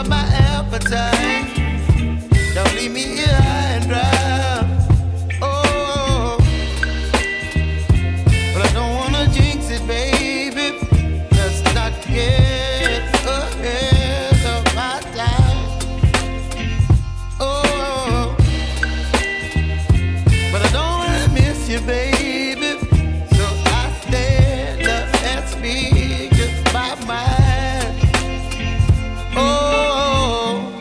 up my appetite. Don't leave me here high and dry. Oh, but I don't wanna jinx it, baby. Let's not get ahead of my time. Oh, but I don't wanna miss you, baby. So I stand up and speak just my mind. Oh.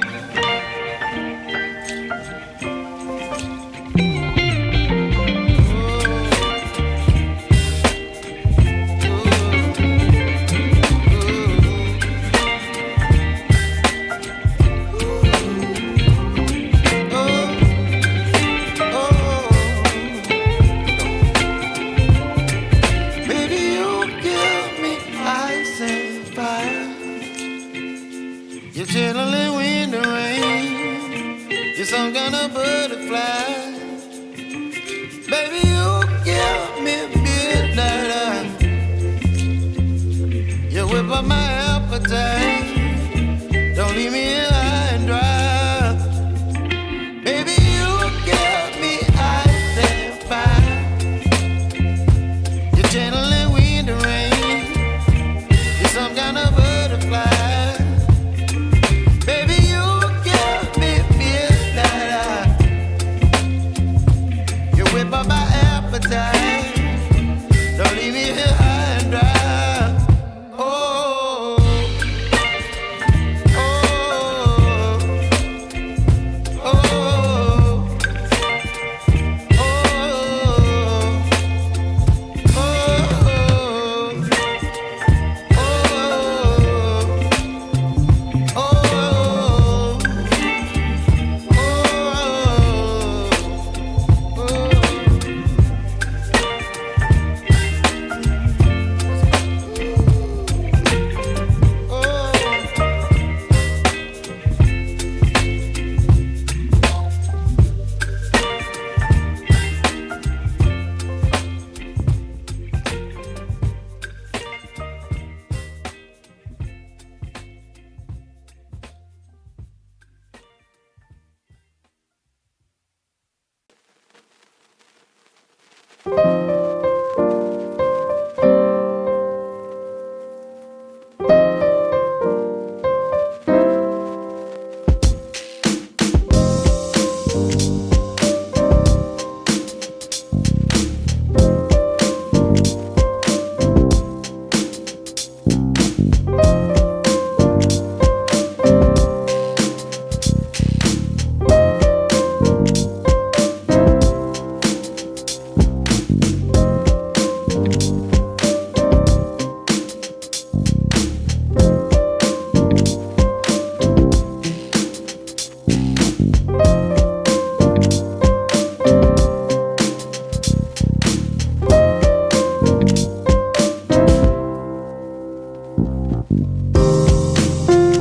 You're chilling in the rain. You're some kind of butterfly. Baby, you give me midnight. You whip up my appetite. Don't leave me here high and dry. Baby, you give me ice and fire. You're channeling wind and rain. You're some kind of butterfly. But my appetite, don't leave me here high and dry. Oh, oh, oh, oh, Oh.